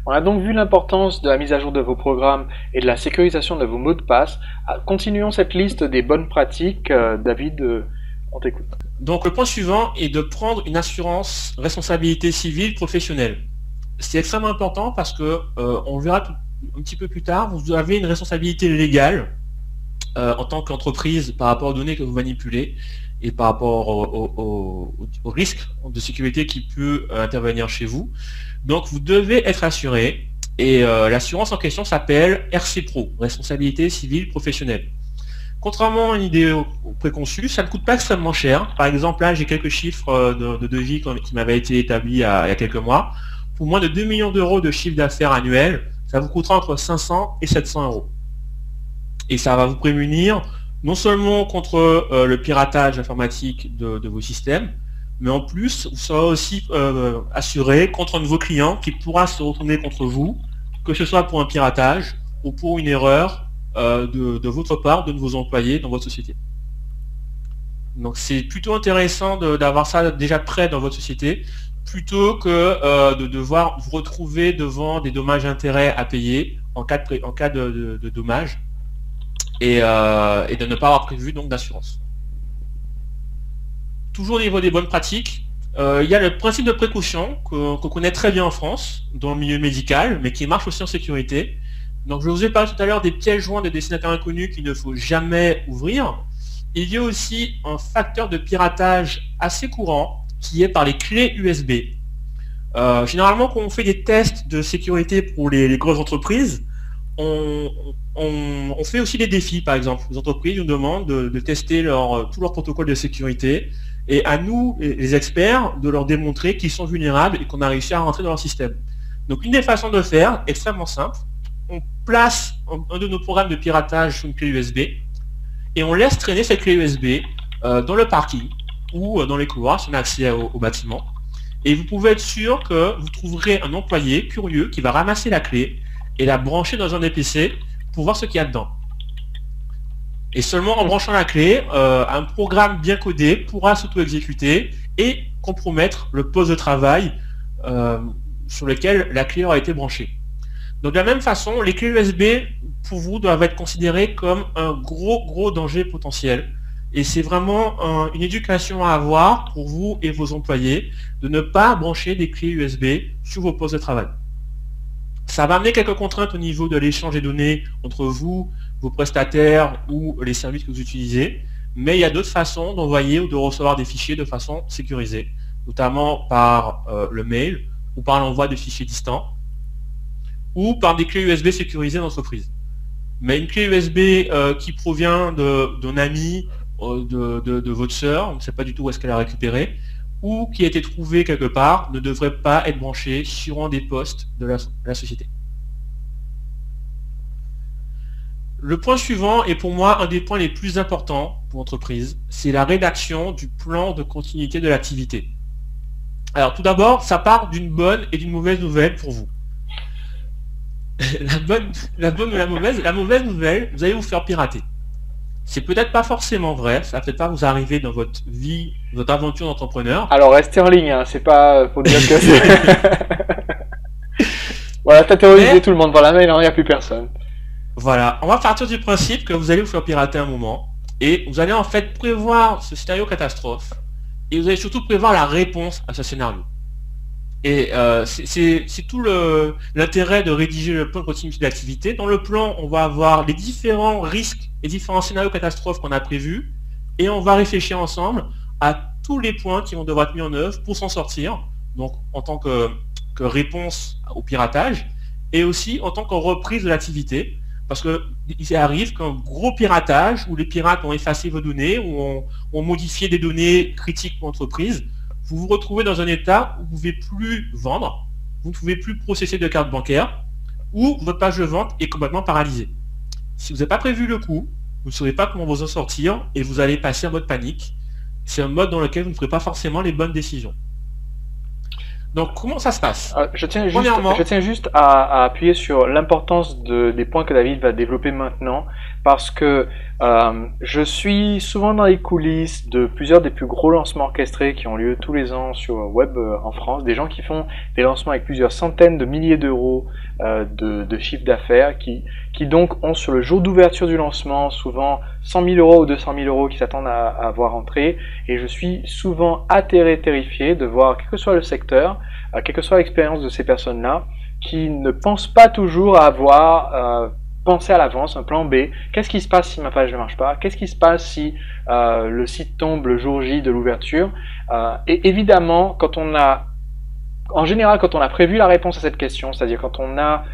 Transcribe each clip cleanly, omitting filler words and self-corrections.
On a donc vu l'importance de la mise à jour de vos programmes et de la sécurisation de vos mots de passe. Continuons cette liste des bonnes pratiques. David, on t'écoute. Donc le point suivant est de prendre une assurance responsabilité civile professionnelle. C'est extrêmement important parce que, on le verra un petit peu plus tard, vous avez une responsabilité légale en tant qu'entreprise par rapport aux données que vous manipulez et par rapport au risque de sécurité qui peut intervenir chez vous. Donc vous devez être assuré et l'assurance en question s'appelle RC Pro, responsabilité civile professionnelle. Contrairement à une idée préconçue, ça ne coûte pas extrêmement cher. Par exemple, là, j'ai quelques chiffres de devis qui m'avaient été établis il y a quelques mois. Pour moins de 2 millions d'euros de chiffre d'affaires annuel, ça vous coûtera entre 500 et 700 euros. Et ça va vous prémunir non seulement contre le piratage informatique de vos systèmes, mais en plus, vous serez aussi assuré contre un de vos clients qui pourra se retourner contre vous, que ce soit pour un piratage ou pour une erreur de votre part, de vos employés dans votre société. Donc c'est plutôt intéressant d'avoir ça déjà prêt dans votre société, plutôt que de devoir vous retrouver devant des dommages-intérêts à payer en cas de dommages et de ne pas avoir prévu donc d'assurance. Toujours au niveau des bonnes pratiques, il y a le principe de précaution qu'on connaît très bien en France, dans le milieu médical, mais qui marche aussi en sécurité. Donc je vous ai parlé tout à l'heure des pièges joints de destinataires inconnus qu'il ne faut jamais ouvrir. Il y a aussi un facteur de piratage assez courant qui est par les clés USB. Généralement, quand on fait des tests de sécurité pour les grosses entreprises, on fait aussi des défis, par exemple. Les entreprises nous demandent de tester tout leur protocole de sécurité et à nous, les experts, de leur démontrer qu'ils sont vulnérables et qu'on a réussi à rentrer dans leur système. Donc une des façons de faire, extrêmement simple, on place un de nos programmes de piratage sur une clé USB et on laisse traîner cette clé USB dans le parking ou dans les couloirs si on a accès au bâtiment. Et vous pouvez être sûr que vous trouverez un employé curieux qui va ramasser la clé et la brancher dans un des PC pour voir ce qu'il y a dedans. Et seulement en branchant la clé, un programme bien codé pourra s'auto-exécuter et compromettre le poste de travail sur lequel la clé aura été branchée. Donc de la même façon, les clés USB pour vous doivent être considérées comme un gros danger potentiel. Et c'est vraiment une éducation à avoir pour vous et vos employés de ne pas brancher des clés USB sur vos postes de travail. Ça va amener quelques contraintes au niveau de l'échange des données entre vous, vos prestataires ou les services que vous utilisez, mais il y a d'autres façons d'envoyer ou de recevoir des fichiers de façon sécurisée, notamment par le mail ou par l'envoi de fichiers distants ou par des clés USB sécurisées d'entreprise. Mais une clé USB qui provient d'un ami, de votre sœur, on ne sait pas du tout où est-ce qu'elle a récupéré, ou qui a été trouvée quelque part, ne devrait pas être branchée sur un des postes de la société. Le point suivant est pour moi un des points les plus importants pour l'entreprise, c'est la rédaction du plan de continuité de l'activité. Alors tout d'abord, ça part d'une bonne et d'une mauvaise nouvelle pour vous. La bonne ou la mauvaise nouvelle, vous allez vous faire pirater. C'est peut-être pas forcément vrai, ça va peut-être pas vous arriver dans votre vie, votre aventure d'entrepreneur. Alors restez en ligne, hein, c'est pas pour dire que c'est... Voilà, t'as terrorisé tout le monde par la mail, il n'y a plus personne. Voilà, on va partir du principe que vous allez vous faire pirater un moment, et vous allez en fait prévoir ce scénario catastrophe, et vous allez surtout prévoir la réponse à ce scénario. Et c'est tout l'intérêt de rédiger le plan de continuité d'activité. Dans le plan, on va avoir les différents risques et différents scénarios catastrophes qu'on a prévus, et on va réfléchir ensemble à tous les points qui vont devoir être mis en œuvre pour s'en sortir, donc en tant que réponse au piratage, et aussi en tant que reprise de l'activité, parce qu'il arrive qu'un gros piratage, où les pirates ont effacé vos données, ou ont modifié des données critiques pour l'entreprise, vous vous retrouvez dans un état où vous ne pouvez plus vendre, vous ne pouvez plus processer de carte bancaire, ou votre page de vente est complètement paralysée. Si vous n'avez pas prévu le coup, vous ne saurez pas comment vous en sortir, et vous allez passer en mode panique. C'est un mode dans lequel vous ne ferez pas forcément les bonnes décisions. Donc comment ça se passe? Je tiens juste à appuyer sur l'importance des points que David va développer maintenant. parce que je suis souvent dans les coulisses de plusieurs des plus gros lancements orchestrés qui ont lieu tous les ans sur web en France, des gens qui font des lancements avec plusieurs centaines de milliers d'euros de chiffre d'affaires, qui donc ont sur le jour d'ouverture du lancement souvent 100 000 euros ou 200 000 euros qui s'attendent à voir entrer, et je suis souvent atterré, terrifié de voir, quel que soit le secteur, quelle que soit l'expérience de ces personnes-là, qui ne pensent pas toujours à avoir pensé à l'avance, un plan B. Qu'est-ce qui se passe si ma page ne marche pas? Qu'est-ce qui se passe si le site tombe le jour J de l'ouverture? Et évidemment, en général, quand on a prévu la réponse à cette question, c'est-à-dire quand on a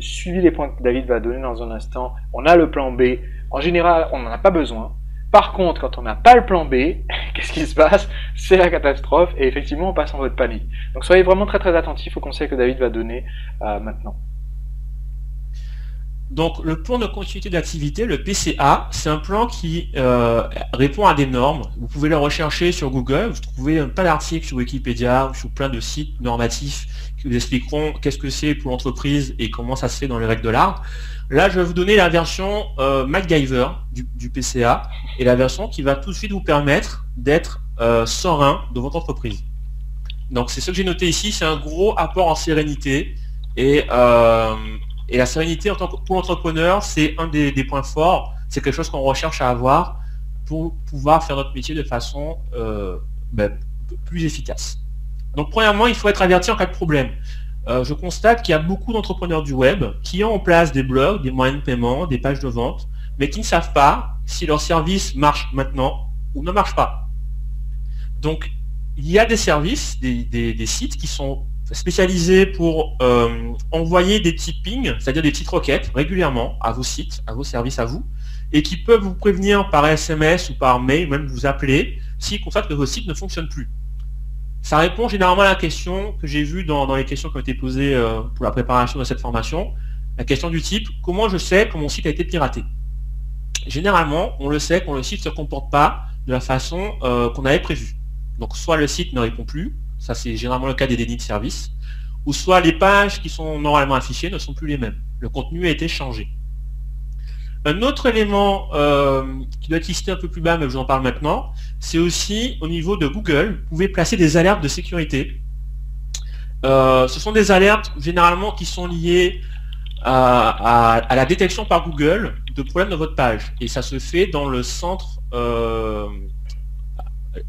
suivi les points que David va donner dans un instant, on a le plan B, en général, on n'en a pas besoin. Par contre, quand on n'a pas le plan B, qu'est-ce qui se passe? C'est la catastrophe, et effectivement, on passe en mode panique. Donc soyez vraiment très très attentifs aux conseils que David va donner maintenant. Donc, le plan de continuité d'activité, le PCA, c'est un plan qui répond à des normes. Vous pouvez le rechercher sur Google, vous trouvez plein d'articles sur Wikipédia, sur plein de sites normatifs qui vous expliqueront qu'est-ce que c'est pour l'entreprise et comment ça se fait dans les règles de l'art. Là, je vais vous donner la version MacGyver du PCA, et la version qui va tout de suite vous permettre d'être serein de votre entreprise. Donc, c'est ce que j'ai noté ici, c'est un gros apport en sérénité, et la sérénité pour l'entrepreneur, c'est un des points forts, c'est quelque chose qu'on recherche à avoir pour pouvoir faire notre métier de façon plus efficace. Donc premièrement, il faut être averti en cas de problème. Je constate qu'il y a beaucoup d'entrepreneurs du web qui ont en place des blogs, des moyens de paiement, des pages de vente, mais qui ne savent pas si leur service marche maintenant ou ne marche pas. Donc il y a des services, des sites qui sont spécialisés pour envoyer des petits pings, c'est-à-dire des petites requêtes régulièrement à vos sites, à vos services à vous, et qui peuvent vous prévenir par SMS ou par mail, même vous appeler, s'ils constatent que vos sites ne fonctionnent plus. Ça répond généralement à la question que j'ai vue dans les questions qui ont été posées pour la préparation de cette formation, la question du type « Comment je sais que mon site a été piraté ?» Généralement, on le sait quand le site ne se comporte pas de la façon qu'on avait prévu. Donc soit le site ne répond plus, ça c'est généralement le cas des dénis de service, ou soit les pages qui sont normalement affichées ne sont plus les mêmes. Le contenu a été changé. Un autre élément qui doit être listé un peu plus bas, mais je vous en parle maintenant, c'est aussi au niveau de Google, vous pouvez placer des alertes de sécurité. Ce sont des alertes généralement qui sont liées à la détection par Google de problèmes de votre page. Et ça se fait dans le centre...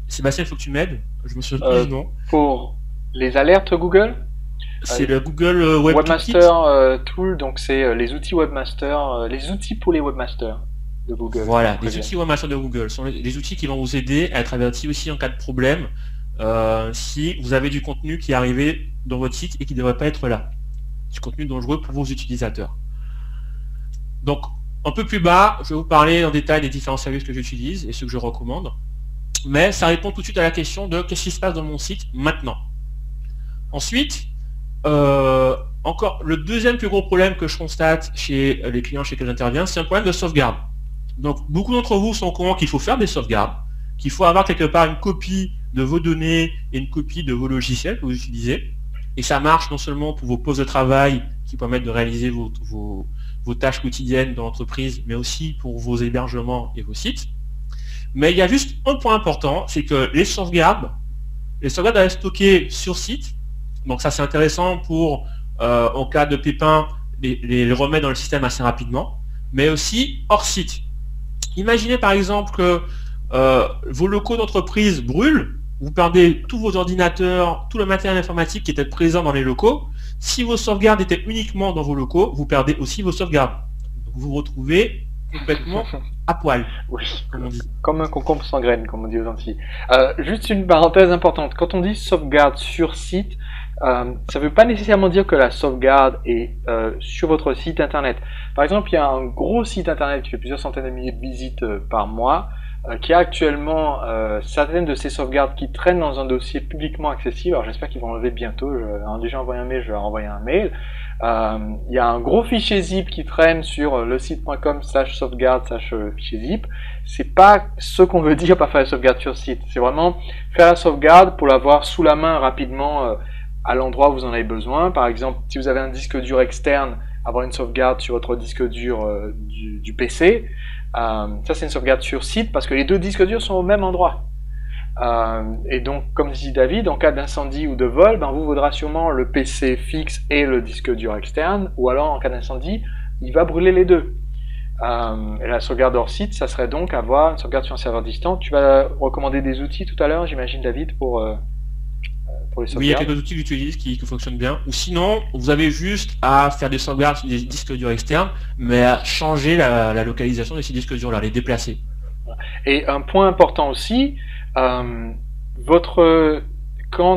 Sébastien, il faut que tu m'aides. Je me souviens plus du nom. Pour les alertes Google, c'est le Google Webmaster Tool, donc c'est les outils Webmaster, les outils pour les webmasters de Google. Voilà, les outils Webmaster de Google sont les outils qui vont vous aider à être avertis aussi en cas de problème si vous avez du contenu qui est arrivé dans votre site et qui ne devrait pas être là. Du contenu dangereux pour vos utilisateurs. Donc, un peu plus bas, je vais vous parler en détail des différents services que j'utilise et ceux que je recommande. Mais ça répond tout de suite à la question de qu'est-ce qui se passe dans mon site maintenant. Ensuite, encore le deuxième plus gros problème que je constate chez les clients chez lesquels j'interviens, c'est un problème de sauvegarde. Donc beaucoup d'entre vous sont au courant qu'il faut faire des sauvegardes, qu'il faut avoir quelque part une copie de vos données et une copie de vos logiciels que vous utilisez. Et ça marche non seulement pour vos postes de travail qui permettent de réaliser vos tâches quotidiennes dans l'entreprise, mais aussi pour vos hébergements et vos sites. Mais il y a juste un point important, c'est que les sauvegardes doivent être stockées sur site. Donc ça c'est intéressant pour, en cas de pépin, les remettre dans le système assez rapidement, mais aussi hors site. Imaginez par exemple que vos locaux d'entreprise brûlent, vous perdez tous vos ordinateurs, tout le matériel informatique qui était présent dans les locaux. Si vos sauvegardes étaient uniquement dans vos locaux, vous perdez aussi vos sauvegardes. Donc vous vous retrouvez complètement à poil, oui, comme on dit. Comme un concombre sans graines, comme on dit aux Antilles. Juste une parenthèse importante, quand on dit sauvegarde sur site, ça ne veut pas nécessairement dire que la sauvegarde est sur votre site internet. Par exemple, il y a un gros site internet qui fait plusieurs centaines de milliers de visites par mois, qui a actuellement certaines de ces sauvegardes qui traînent dans un dossier publiquement accessible. Alors j'espère qu'ils vont l'enlever bientôt. J'ai déjà envoyé un mail, je vais leur envoyer un mail. Il y a un gros fichier zip qui traîne sur le site.com/sauvegarde/fichier zip. C'est pas ce qu'on veut dire par faire la sauvegarde sur site. C'est vraiment faire la sauvegarde pour l'avoir sous la main rapidement à l'endroit où vous en avez besoin. Par exemple, si vous avez un disque dur externe avoir une sauvegarde sur votre disque dur du PC. Ça, c'est une sauvegarde sur site parce que les deux disques durs sont au même endroit. Et donc, comme dit David, en cas d'incendie ou de vol, ben, vous vaudra sûrement le PC fixe et le disque dur externe, ou alors en cas d'incendie, il va brûler les deux. Et la sauvegarde hors site, ça serait donc avoir une sauvegarde sur un serveur distant. Tu vas recommander des outils tout à l'heure, j'imagine, David, pour les sauvegardes. Oui, il y a quelques outils que j'utilise qui fonctionnent bien. Ou sinon, vous avez juste à faire des sauvegardes sur des disques durs externes, mais à changer la localisation de ces disques durs-là, les déplacer. Et un point important aussi, quand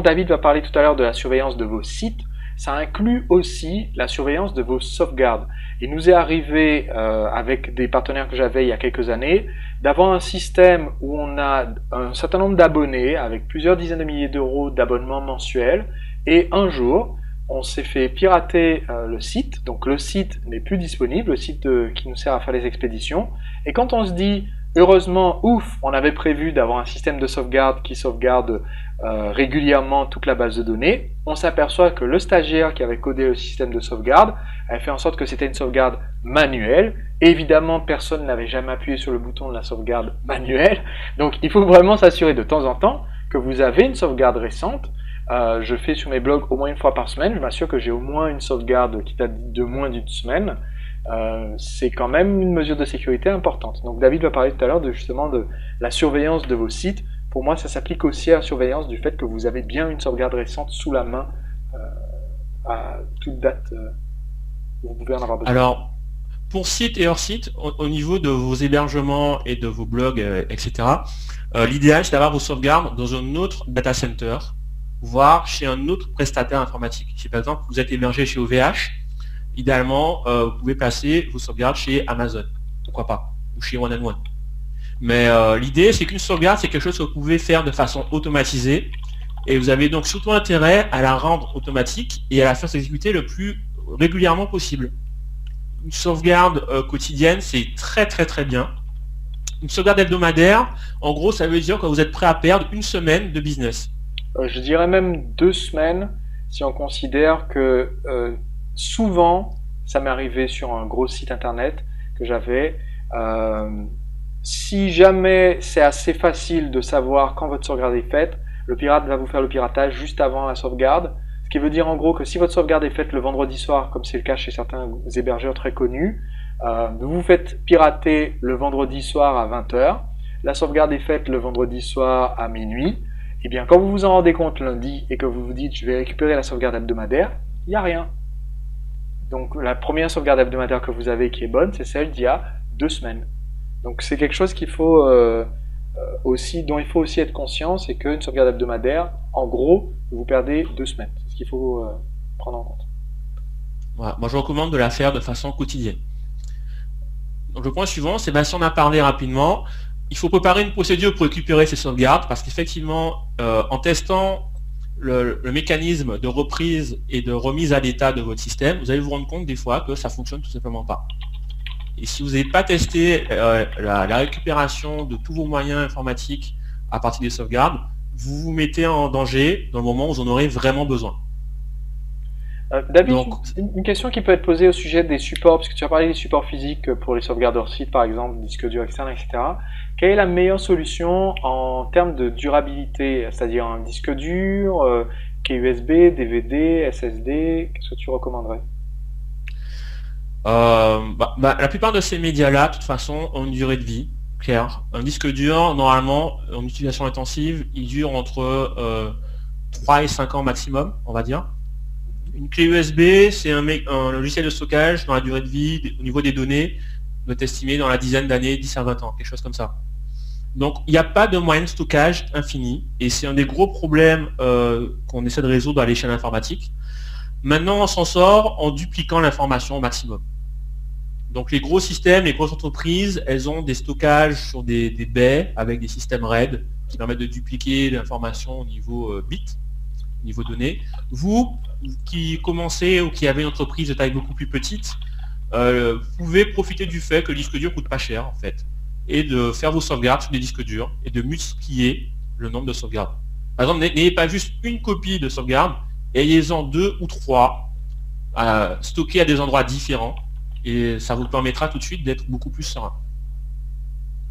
David va parler tout à l'heure de la surveillance de vos sites, ça inclut aussi la surveillance de vos sauvegardes. Il nous est arrivé, avec des partenaires que j'avais il y a quelques années, d'avoir un système où on a un certain nombre d'abonnés avec plusieurs dizaines de milliers d'euros d'abonnements mensuels, et un jour, on s'est fait pirater le site, donc le site n'est plus disponible, le site qui nous sert à faire les expéditions, et quand on se dit, heureusement, ouf, on avait prévu d'avoir un système de sauvegarde qui sauvegarde régulièrement toute la base de données, on s'aperçoit que le stagiaire qui avait codé le système de sauvegarde avait fait en sorte que c'était une sauvegarde manuelle. Évidemment, personne n'avait jamais appuyé sur le bouton de la sauvegarde manuelle, donc il faut vraiment s'assurer de temps en temps que vous avez une sauvegarde récente. Je fais sur mes blogs au moins une fois par semaine, je m'assure que j'ai au moins une sauvegarde qui date de moins d'une semaine. C'est quand même une mesure de sécurité importante. Donc David va parler tout à l'heure justement de la surveillance de vos sites. Pour moi, ça s'applique aussi à la surveillance du fait que vous avez bien une sauvegarde récente sous la main à toute date où vous pouvez en avoir besoin. Alors, pour site et hors site, au niveau de vos hébergements et de vos blogs, etc., l'idéal c'est d'avoir vos sauvegardes dans un autre data center, voire chez un autre prestataire informatique. Si par exemple vous êtes hébergé chez OVH, idéalement vous pouvez placer vos sauvegardes chez Amazon, pourquoi pas, ou chez One and One. Mais l'idée c'est qu'une sauvegarde c'est quelque chose que vous pouvez faire de façon automatisée, et vous avez donc surtout intérêt à la rendre automatique et à la faire s'exécuter le plus régulièrement possible. Une sauvegarde quotidienne, c'est très très très bien. Une sauvegarde hebdomadaire, en gros, ça veut dire que vous êtes prêt à perdre une semaine de business. Je dirais même 2 semaines, si on considère que souvent, ça m'est arrivé sur un gros site internet que j'avais. Si jamais c'est assez facile de savoir quand votre sauvegarde est faite, le pirate va vous faire le piratage juste avant la sauvegarde. Ce qui veut dire en gros que si votre sauvegarde est faite le vendredi soir, comme c'est le cas chez certains hébergeurs très connus, vous vous faites pirater le vendredi soir à 20 h, la sauvegarde est faite le vendredi soir à minuit, et bien quand vous vous en rendez compte lundi et que vous vous dites je vais récupérer la sauvegarde hebdomadaire, il n'y a rien. Donc la première sauvegarde hebdomadaire que vous avez qui est bonne, c'est celle d'il y a 2 semaines. Donc c'est quelque chose qu'il faut dont il faut aussi être conscient, c'est qu'une sauvegarde hebdomadaire, en gros, vous perdez 2 semaines. C'est ce qu'il faut prendre en compte. Voilà. Moi je recommande de la faire de façon quotidienne. Donc le point suivant, c'est si on a parlé rapidement, il faut préparer une procédure pour récupérer ces sauvegardes, parce qu'effectivement, en testant le mécanisme de reprise et de remise à l'état de votre système, vous allez vous rendre compte des fois que ça fonctionne tout simplement pas. Et si vous n'avez pas testé la récupération de tous vos moyens informatiques à partir des sauvegardes, vous vous mettez en danger dans le moment où vous en aurez vraiment besoin. David, donc, une question qui peut être posée au sujet des supports, parce que tu as parlé des supports physiques pour les sauvegardes hors site, par exemple, disque dur externe, etc. Quelle est la meilleure solution en termes de durabilité, c'est-à-dire un disque dur, clé USB, DVD, SSD, qu'est-ce que tu recommanderais? La plupart de ces médias-là, de toute façon, ont une durée de vie claire. Un disque dur, normalement, en utilisation intensive, il dure entre 3 et 5 ans maximum, on va dire. Une clé USB, c'est un logiciel de stockage dont la durée de vie, au niveau des données, doit être estimée dans la dizaine d'années, 10 à 20 ans, quelque chose comme ça. Donc, il n'y a pas de moyen de stockage infini, et c'est un des gros problèmes qu'on essaie de résoudre à l'échelle informatique. Maintenant, on s'en sort en dupliquant l'information au maximum. Donc, les gros systèmes, les grosses entreprises, elles ont des stockages sur des baies avec des systèmes RAID qui permettent de dupliquer l'information au niveau bit, au niveau données. Vous, qui commencez ou qui avez une entreprise de taille beaucoup plus petite, vous pouvez profiter du fait que le disque dur coûte pas cher, en fait, et de faire vos sauvegardes sur des disques durs et de multiplier le nombre de sauvegardes. Par exemple, n'ayez pas juste une copie de sauvegarde, ayez-en 2 ou 3 stockés à des endroits différents, et ça vous permettra tout de suite d'être beaucoup plus serein.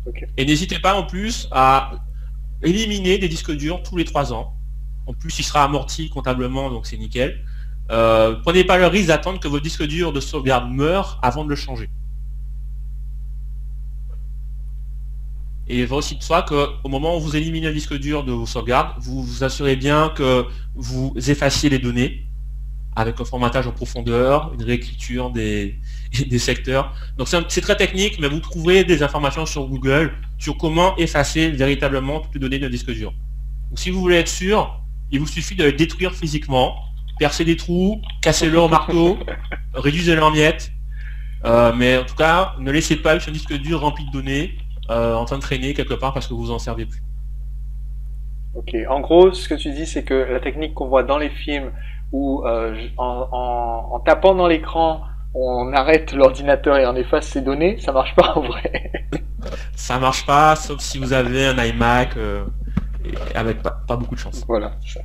Ok. Et n'hésitez pas en plus à éliminer des disques durs tous les 3 ans. En plus, il sera amorti comptablement, donc c'est nickel. Prenez pas le risque d'attendre que vos disques durs de sauvegarde meurent avant de le changer. Et il va aussi de soi qu'au moment où vous éliminez un disque dur de vos sauvegardes, vous vous assurez bien que vous effaciez les données avec un formatage en profondeur, une réécriture des secteurs. Donc c'est très technique, mais vous trouverez des informations sur Google sur comment effacer véritablement toutes les données d'un disque dur. Donc si vous voulez être sûr, il vous suffit de le détruire physiquement, percer des trous, casser-le au marteau, réduisez-le en miettes. Mais en tout cas, ne laissez pas un disque dur rempli de données en train de traîner quelque part parce que vous en servez plus. Ok. En gros, ce que tu dis, c'est que la technique qu'on voit dans les films où en tapant dans l'écran, on arrête l'ordinateur et on efface ses données, ça marche pas en vrai. Ça marche pas, sauf si vous avez un iMac avec pas beaucoup de chance. Voilà, c'est ça.